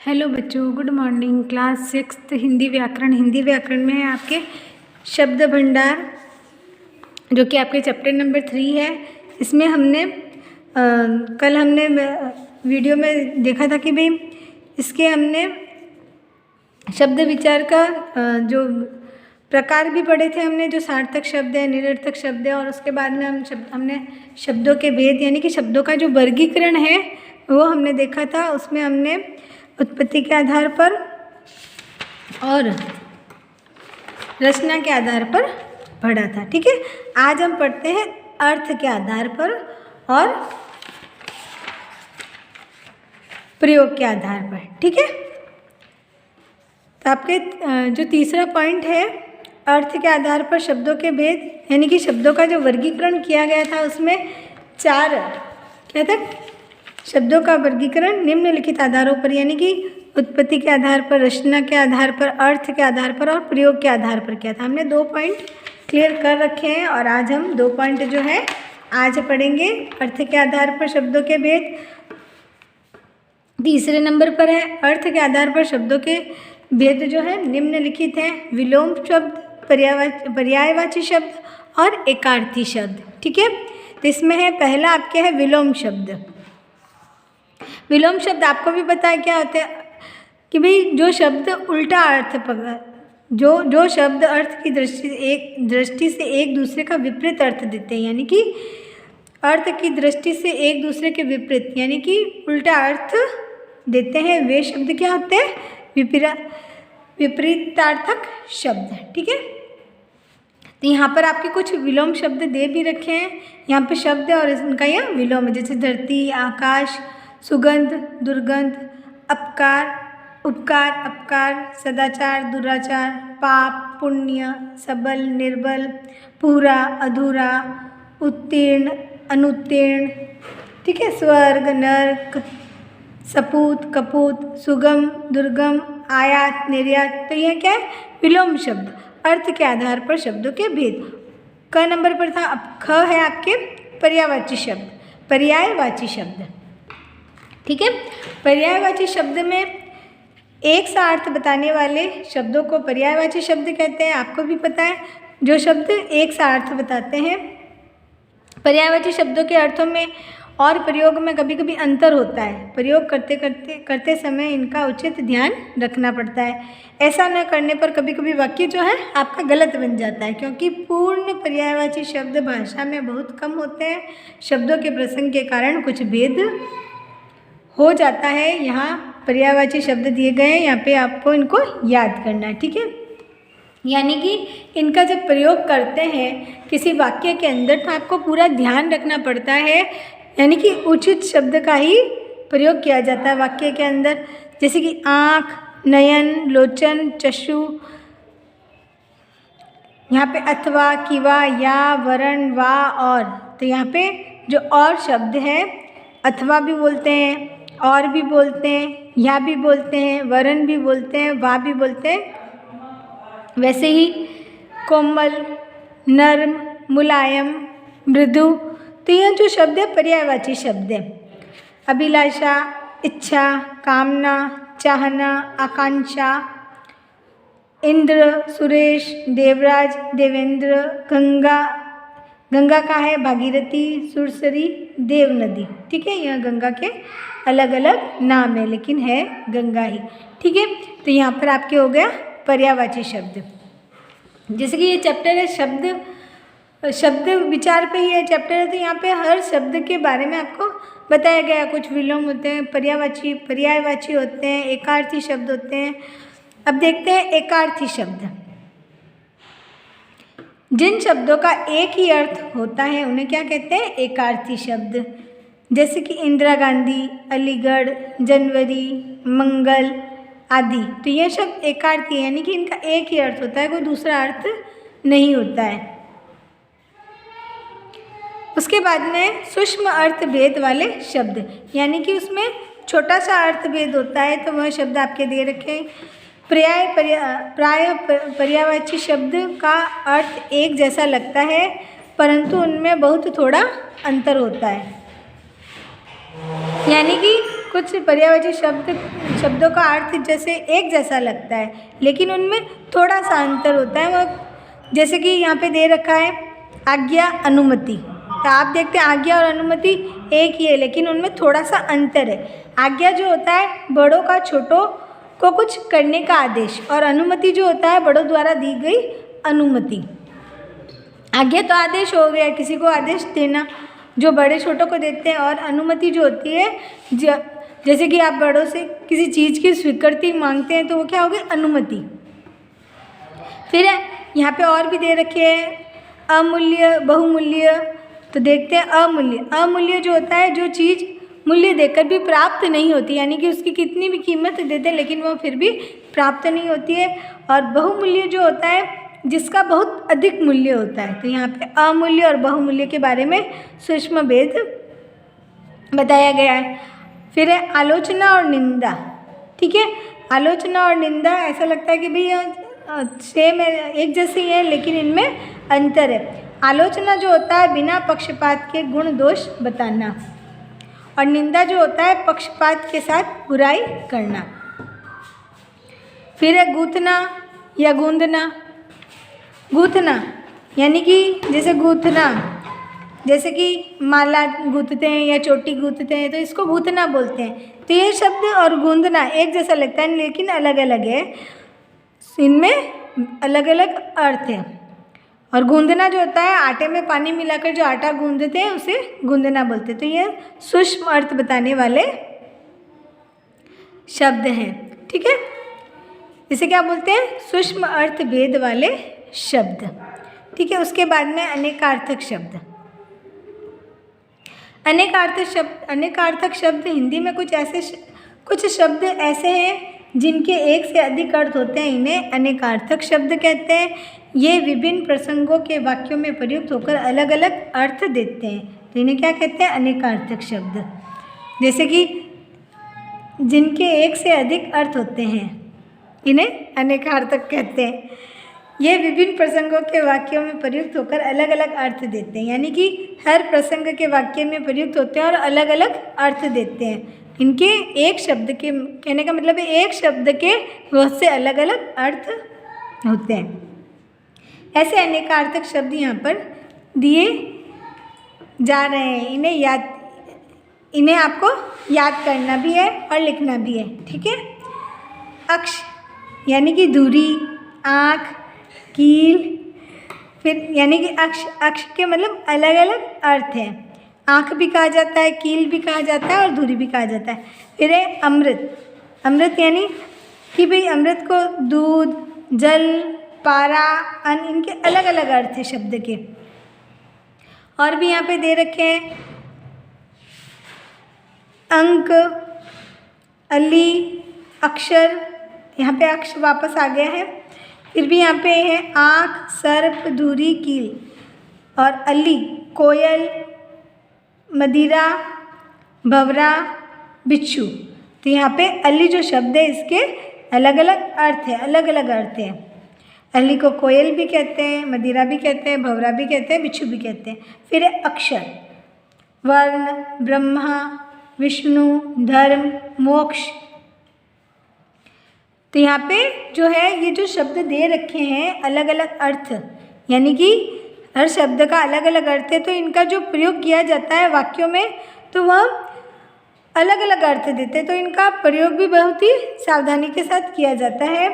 Hello बच्चों, good morning. Class 6 Hindi व्याकरण में आपके शब्द भंडार जो कि आपके चैप्टर नंबर 3 है। इसमें हमने कल हमने वीडियो में देखा था कि भाई इसके हमने शब्द विचार का जो प्रकार भी पढ़े थे हमने, जो सार्थक शब्द है, निरर्थक शब्द है, और उसके बाद में हमने शब्दों के भेद यानी कि शब्दों का जो वर्गीकरण है वो हमने देखा था। उसमें हमने उत्पत्ति के आधार पर और रचना के आधार पर पढ़ा था। ठीक है, आज हम पढ़ते हैं अर्थ के आधार पर और प्रयोग के आधार पर। ठीक है, तो आपके जो तीसरा पॉइंट है अर्थ के आधार पर शब्दों के भेद यानी कि शब्दों का जो वर्गीकरण किया गया था उसमें 4 क्या था शब्दों का वर्गीकरण निम्नलिखित आधारों पर यानी कि उत्पत्ति के आधार पर, रचना के आधार पर, अर्थ के आधार पर और प्रयोग के आधार पर किया था। हमने 2 पॉइंट क्लियर कर रखे हैं और आज हम 2 पॉइंट जो है आज पढ़ेंगे। अर्थ के आधार पर शब्दों के भेद तीसरे नंबर पर है। अर्थ के आधार पर शब्दों के भेद जो है निम्नलिखित है: विलोम शब्द, पर्यायवाची शब्द और एकार्थी शब्द। ठीक है, तो इसमें है पहला आपके है विलोम शब्द। विलोम शब्द आपको भी पता है क्या होते हैं कि भाई जो शब्द उल्टा अर्थ जो शब्द अर्थ की दृष्टि से एक दूसरे का विपरीत अर्थ देते हैं, यानी कि अर्थ की दृष्टि से एक दूसरे के विपरीत यानी कि उल्टा अर्थ देते हैं, वे शब्द क्या होते हैं? विपरीतार्थक शब्द। ठीक है, तो यहाँ पर आपके कुछ विलोम शब्द दे भी रखे हैं। यहाँ पे शब्द है और इनका यह विलोम है, जैसे धरती, आकाश, सुगंध, दुर्गंध, अपकार, उपकार, अपकार, सदाचार, दुराचार, पाप, पुण्य, सबल, निर्बल, पूरा, अधूरा, उत्तीर्ण, अनुत्तीर्ण। ठीक है, स्वर्ग, नर्क, सपूत, कपूत, सुगम, दुर्गम, आयात, निर्यात। तो यह क्या है? विलोम शब्द, अर्थ के आधार पर शब्दों के भेद। क नंबर पर था। अब ख है आपके पर्यायवाची शब्द, पर्यायवाची शब्द। ठीक है, पर्यायवाची शब्द में एक सा अर्थ बताने वाले शब्दों को पर्यायवाची शब्द कहते हैं। आपको भी पता है, जो शब्द एक सा अर्थ बताते हैं। पर्यायवाची शब्दों के अर्थों में और प्रयोग में कभी कभी अंतर होता है। प्रयोग करते समय इनका उचित ध्यान रखना पड़ता है। ऐसा न करने पर कभी कभी वाक्य जो है आपका गलत बन जाता है, क्योंकि पूर्ण पर्यायवाची शब्द भाषा में बहुत कम होते हैं। शब्दों के प्रसंग के कारण कुछ भेद हो जाता है। यहाँ पर्यायवाची शब्द दिए गए हैं, यहाँ पे आपको इनको याद करना है। ठीक है, यानी कि इनका जब प्रयोग करते हैं किसी वाक्य के अंदर तो आपको पूरा ध्यान रखना पड़ता है, यानी कि उचित शब्द का ही प्रयोग किया जाता है वाक्य के अंदर। जैसे कि आँख, नयन, लोचन, चक्षु, यहाँ पे अथवा, किवा, या, वरण, वा, और। तो यहाँ पे जो और शब्द है, अथवा भी बोलते हैं, और भी बोलते हैं, या भी बोलते हैं, वरण भी बोलते हैं, वा भी बोलते हैं। वैसे ही कोमल, नर्म, मुलायम, मृदु। तो यह जो शब्द है पर्यायवाची शब्द है। अभिलाषा, इच्छा, कामना, चाहना, आकांक्षा, इंद्र, सुरेश, देवराज, देवेंद्र, गंगा, गंगा का है भागीरथी, सुरसरी, देव नदी। ठीक है, यह गंगा के अलग अलग नाम है लेकिन है गंगा ही। ठीक है, तो यहाँ पर आपके हो गया पर्यायवाची शब्द। जैसे कि ये चैप्टर है शब्द विचार पे ही है चैप्टर है, तो यहाँ पे हर शब्द के बारे में आपको बताया गया। कुछ विलोम होते हैं, पर्यायवाची होते हैं, एकार्थी शब्द होते हैं। अब देखते हैं एकार्थी शब्द। जिन शब्दों का एक ही अर्थ होता है उन्हें क्या कहते हैं? एकार्थी शब्द। जैसे कि इंदिरा गांधी, अलीगढ़, जनवरी, मंगल आदि। तो यह शब्द एकार्थी है, यानी कि इनका एक ही अर्थ होता है, कोई दूसरा अर्थ नहीं होता है। उसके बाद में सूक्ष्म अर्थ भेद वाले शब्द, यानी कि उसमें छोटा सा अर्थ भेद होता है, तो वह शब्द आपके दे रखे हैं। प्राय पर्यायवाची शब्द का अर्थ एक जैसा लगता है, परंतु उनमें बहुत थोड़ा अंतर होता है। यानी कि कुछ पर्यायवाची शब्दों का अर्थ जैसे एक जैसा लगता है, लेकिन उनमें थोड़ा सा अंतर होता है। वो जैसे कि यहाँ पे दे रखा है आज्ञा, अनुमति, तो आप देखते हैं आज्ञा और अनुमति एक ही है, लेकिन उनमें थोड़ा सा अंतर है। आज्ञा जो होता है बड़ों का छोटों को कुछ करने का आदेश, और अनुमति जो होता है बड़ों द्वारा दी गई अनुमति। आज्ञा तो आदेश हो गया, किसी को आदेश देना जो बड़े छोटों को देते हैं, और अनुमति जो होती है जैसे कि आप बड़ों से किसी चीज़ की स्वीकृति मांगते हैं तो वो क्या होगी, अनुमति। फिर यहाँ पे और भी दे रखे हैं अमूल्य, बहुमूल्य, तो देखते हैं अमूल्य। अमूल्य जो होता है जो चीज़ मूल्य देकर भी प्राप्त नहीं होती, यानी कि उसकी कितनी भी कीमत देते हैं लेकिन वो फिर भी प्राप्त नहीं होती है। और बहुमूल्य जो होता है जिसका बहुत अधिक मूल्य होता है। तो यहाँ पे अमूल्य और बहुमूल्य के बारे में सूक्ष्म भेद बताया गया है। फिर है आलोचना और निंदा। ठीक है, आलोचना और निंदा ऐसा लगता है कि भाई सेम है, एक जैसी है, लेकिन इनमें अंतर है। आलोचना जो होता है बिना पक्षपात के गुण दोष बताना, और निंदा जो होता है पक्षपात के साथ बुराई करना। फिर है गूंथना या गूंदना। गूंथना यानी कि जैसे गूंथना, जैसे कि माला गूंथते हैं या चोटी गूंथते हैं तो इसको गूंथना बोलते हैं। तो ये शब्द और गूंदना एक जैसा लगता है लेकिन अलग अलग है, इनमें अलग अलग अर्थ है। और गूंदना जो होता है आटे में पानी मिलाकर जो आटा गूंदते हैं उसे गूंदना बोलते हैं। तो ये सूक्ष्म अर्थ बताने वाले शब्द हैं। ठीक है, इसे क्या बोलते हैं, सूक्ष्म अर्थ भेद वाले शब्द। ठीक है, उसके बाद में अनेकार्थक शब्द। अनेकार्थक शब्द हिंदी में कुछ शब्द ऐसे हैं जिनके एक से अधिक अर्थ होते हैं, इन्हें अनेकार्थक शब्द कहते हैं। ये विभिन्न प्रसंगों के वाक्यों में प्रयुक्त होकर अलग अलग अर्थ देते हैं, तो इन्हें क्या कहते हैं, अनेकार्थक शब्द। जैसे कि जिनके एक से अधिक अर्थ होते हैं इन्हें अनेकार्थक कहते हैं। ये विभिन्न प्रसंगों के वाक्यों में प्रयुक्त होकर अलग अलग अर्थ देते हैं, यानी कि हर प्रसंग के वाक्य में प्रयुक्त होते हैं और अलग अलग अर्थ देते हैं। इनके एक शब्द के कहने का मतलब है एक शब्द के बहुत से अलग अलग अर्थ होते हैं। ऐसे अनेकार्थक शब्द यहाँ पर दिए जा रहे हैं। इन्हें आपको याद करना भी है और लिखना भी है। ठीक है, अक्ष यानी कि दूरी, आँख, कील, फिर यानी कि अक्ष के मतलब अलग अलग अर्थ हैं। आँख भी कहा जाता है, कील भी कहा जाता है और दूरी भी कहा जाता है। फिर है अमृत। अमृत यानी कि भाई अमृत को दूध, जल, पारा, अन्न, इनके अलग अलग अर्थ है शब्द के। और भी यहाँ पे दे रखे हैं अंक, अली, अक्षर, यहाँ पे अक्ष वापस आ गया है। फिर भी यहाँ पे है आँख, सर्प, धूरी, कील, और अली कोयल, मदिरा, भंवरा, बिच्छू। तो यहाँ पे अली जो शब्द है इसके अलग अलग अर्थ है, अलग अलग अर्थ है। अली को कोयल भी कहते हैं, मदिरा भी कहते हैं, भंवरा भी कहते हैं, बिच्छू भी कहते हैं। फिर है अक्षर, वर्ण, ब्रह्मा, विष्णु, धर्म, मोक्ष। तो यहाँ पे जो है ये जो शब्द दे रखे हैं अलग अलग अर्थ, यानी कि हर शब्द का अलग अलग अर्थ है, तो इनका जो प्रयोग किया जाता है वाक्यों में तो वह अलग अलग अर्थ देते हैं। तो इनका प्रयोग भी बहुत ही सावधानी के साथ किया जाता है।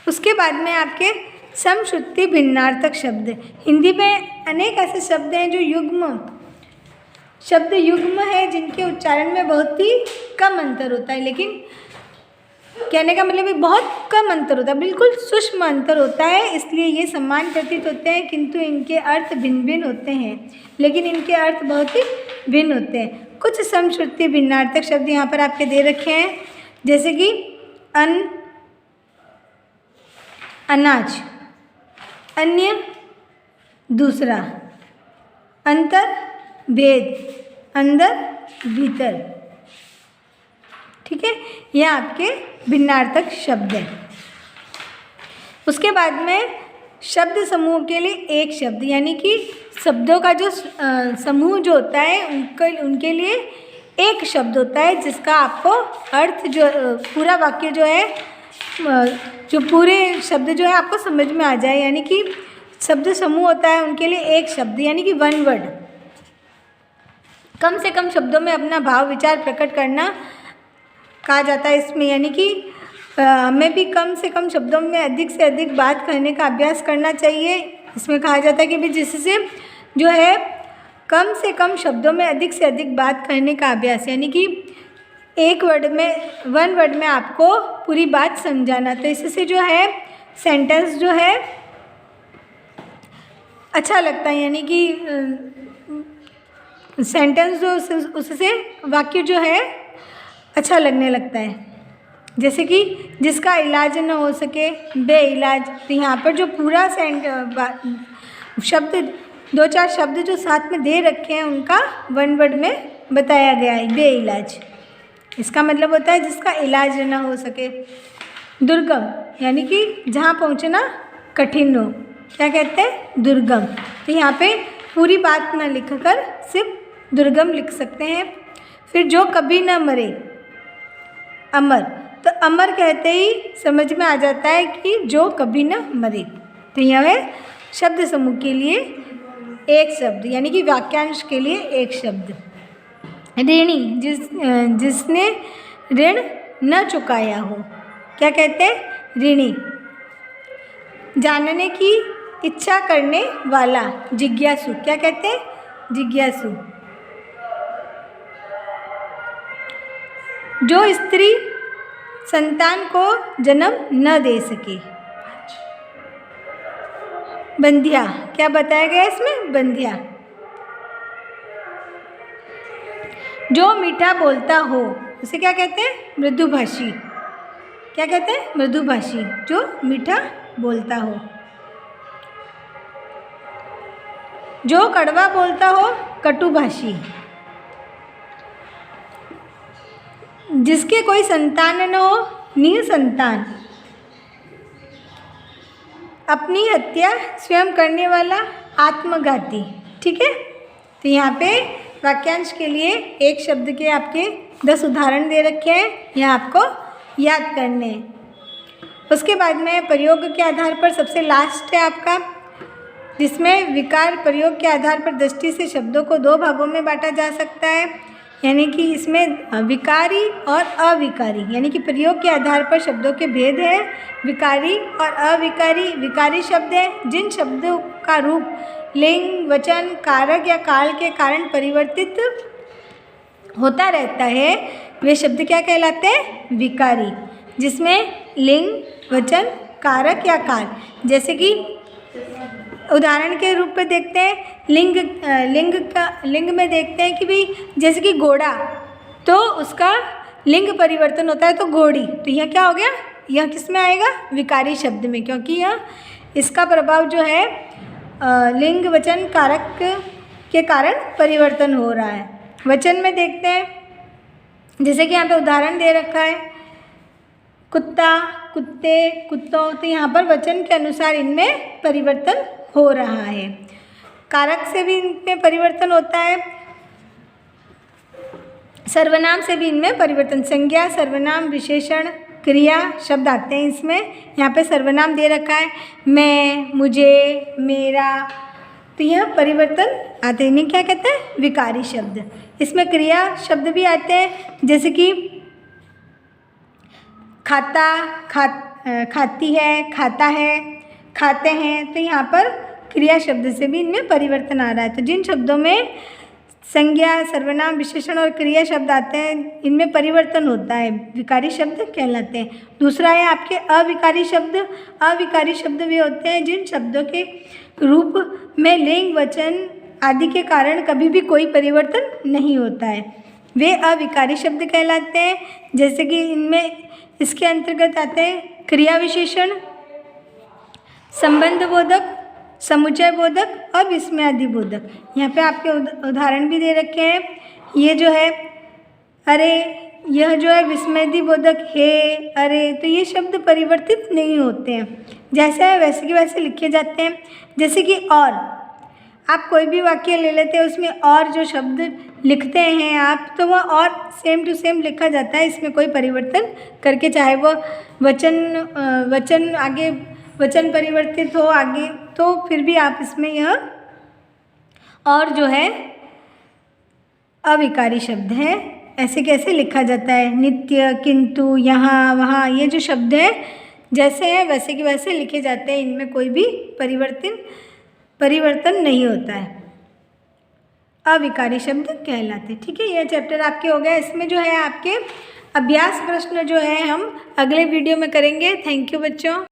उसके बाद में आपके समश्रुति भिन्नार्थक शब्द। हिंदी में अनेक ऐसे शब्द हैं जो युग्म है, जिनके उच्चारण में बहुत ही कम अंतर होता है, लेकिन कहने का मतलब बहुत कम अंतर होता है, बिल्कुल सूक्ष्म अंतर होता है, इसलिए ये समान प्रतीत होते हैं किंतु इनके अर्थ भिन्न भिन्न होते हैं, लेकिन इनके अर्थ बहुत ही भिन्न होते हैं। कुछ समश्रुति भिन्नार्थक शब्द यहाँ पर आपके दे रखे हैं, जैसे कि अन्न, अनाज, अन्य, दूसरा, अंतर, भेद, अंदर, भीतर। ठीक है, यह आपके भिन्नार्थक शब्द हैं। उसके बाद में शब्द समूह के लिए एक शब्द, यानी कि शब्दों का जो समूह जो होता है उनके लिए एक शब्द होता है जिसका आपको अर्थ जो पूरा वाक्य जो है जो पूरे शब्द जो है आपको समझ में आ जाए। यानी कि शब्द समूह होता है उनके लिए एक शब्द, यानी कि वन वर्ड। कम से कम शब्दों में अपना भाव विचार प्रकट करना कहा जाता है इसमें, यानी कि हमें भी कम से कम शब्दों में अधिक से अधिक बात करने का अभ्यास करना चाहिए। इसमें कहा जाता है कि भी जिससे जो है कम से कम शब्दों में अधिक से अधिक बात करने का अभ्यास, यानी कि एक वर्ड में, वन वर्ड में आपको पूरी बात समझाना। तो इससे जो है सेंटेंस जो है अच्छा लगता है, यानी कि सेंटेंस जो उससे वाक्य जो है अच्छा लगने लगता है। जैसे कि जिसका इलाज न हो सके बेइलाज, तो यहाँ पर जो पूरा शब्द 2-4 शब्द जो साथ में दे रखे हैं उनका वन वर्ड में बताया गया है, बेइलाज। इसका मतलब होता है जिसका इलाज न हो सके। दुर्गम, यानी कि जहाँ पहुँचना कठिन हो, क्या कहते हैं, दुर्गम। तो यहाँ पे पूरी बात न लिख कर सिर्फ दुर्गम लिख सकते हैं। फिर जो कभी न मरे, अमर। तो अमर कहते ही समझ में आ जाता है कि जो कभी न मरे। तो यह है शब्द समूह के लिए एक शब्द, यानी कि वाक्यांश के लिए एक शब्द। ऋणी, जिसने ऋण न चुकाया हो, क्या कहते हैं, ऋणी। जानने की इच्छा करने वाला, जिज्ञासु, क्या कहते हैं, जिज्ञासु। जो स्त्री संतान को जन्म न दे सके, बंधिया। क्या बताया गया इसमें, बंधिया। जो मीठा बोलता हो उसे क्या कहते हैं, मृदुभाषी। क्या कहते हैं, मृदुभाषी, जो मीठा बोलता हो। जो कड़वा बोलता हो, कटुभाषी। जिसके कोई संतान न हो, निसंतान। अपनी हत्या स्वयं करने वाला, आत्मघाती। ठीक है, तो यहाँ पे वाक्यांश के लिए एक शब्द के आपके 10 उदाहरण दे रखे हैं, यह आपको याद करने हैं। उसके बाद में प्रयोग के आधार पर सबसे लास्ट है आपका, जिसमें विकार प्रयोग के आधार पर दृष्टि से शब्दों को 2 भागों में बांटा जा सकता है। यानी कि इसमें विकारी और अविकारी, यानी कि प्रयोग के आधार पर शब्दों के भेद हैं, विकारी और अविकारी। विकारी शब्द है जिन शब्दों का रूप लिंग, वचन, कारक या काल के कारण परिवर्तित होता रहता है, वे शब्द क्या कहलाते हैं, विकारी। जिसमें लिंग, वचन, कारक या काल, जैसे कि उदाहरण के रूप में देखते हैं, लिंग में देखते हैं कि भाई जैसे कि घोड़ा, तो उसका लिंग परिवर्तन होता है तो घोड़ी। तो यह क्या हो गया, यह किस में आएगा, विकारी शब्द में, क्योंकि यह इसका प्रभाव जो है लिंग, वचन, कारक के कारण परिवर्तन हो रहा है। वचन में देखते हैं, जैसे कि यहाँ पे उदाहरण दे रखा है, कुत्ता, कुत्ते, कुत्तों, तो यहाँ पर वचन के अनुसार इनमें परिवर्तन हो रहा है। कारक से भी इनमें परिवर्तन होता है, सर्वनाम से भी इनमें परिवर्तन, संज्ञा, सर्वनाम, विशेषण, क्रिया शब्द आते हैं इसमें। यहाँ पे सर्वनाम दे रखा है, मैं, मुझे, मेरा, तो यह परिवर्तन आते हैं, क्या कहते हैं, विकारी शब्द। इसमें क्रिया शब्द भी आते हैं, जैसे कि खाता, खाती है, खाता है, खाते हैं, तो यहाँ पर क्रिया शब्द से भी इनमें परिवर्तन आ रहा है। तो जिन शब्दों में संज्ञा, सर्वनाम, विशेषण और क्रिया शब्द आते हैं, इनमें परिवर्तन होता है, विकारी शब्द कहलाते हैं। दूसरा है आपके अविकारी शब्द। अविकारी शब्द वे होते हैं जिन शब्दों के रूप में लिंग, वचन आदि के कारण कभी भी कोई परिवर्तन नहीं होता है, वे अविकारी शब्द कहलाते हैं। जैसे कि इनमें इसके अंतर्गत आते हैं क्रिया विशेषण, संबंध बोधक, समुच्चय बोधक और विस्मयादि बोधक। यहाँ पे आपके उदाहरण भी दे रखे हैं। ये जो है, अरे, यह जो है विस्मयदिबोधक हे, अरे, तो ये शब्द परिवर्तित नहीं होते हैं, जैसे है वैसे के वैसे लिखे जाते हैं। जैसे कि और, आप कोई भी वाक्य ले लेते हैं, उसमें और जो शब्द लिखते हैं आप, तो वह और सेम टू सेम लिखा जाता है, इसमें कोई परिवर्तन करके, चाहे वो वचन आगे वचन परिवर्तित हो आगे, तो फिर भी आप इसमें यह और जो है अविकारी शब्द है, ऐसे कैसे लिखा जाता है। नित्य, किंतु, यहाँ, वहाँ, ये जो शब्द हैं जैसे हैं वैसे के वैसे लिखे जाते हैं, इनमें कोई भी परिवर्तन नहीं होता है, अविकारी शब्द कहलाते। ठीक है, यह चैप्टर आपके हो गया। इसमें जो है आपके अभ्यास प्रश्न जो है हम अगले वीडियो में करेंगे। थैंक यू बच्चों।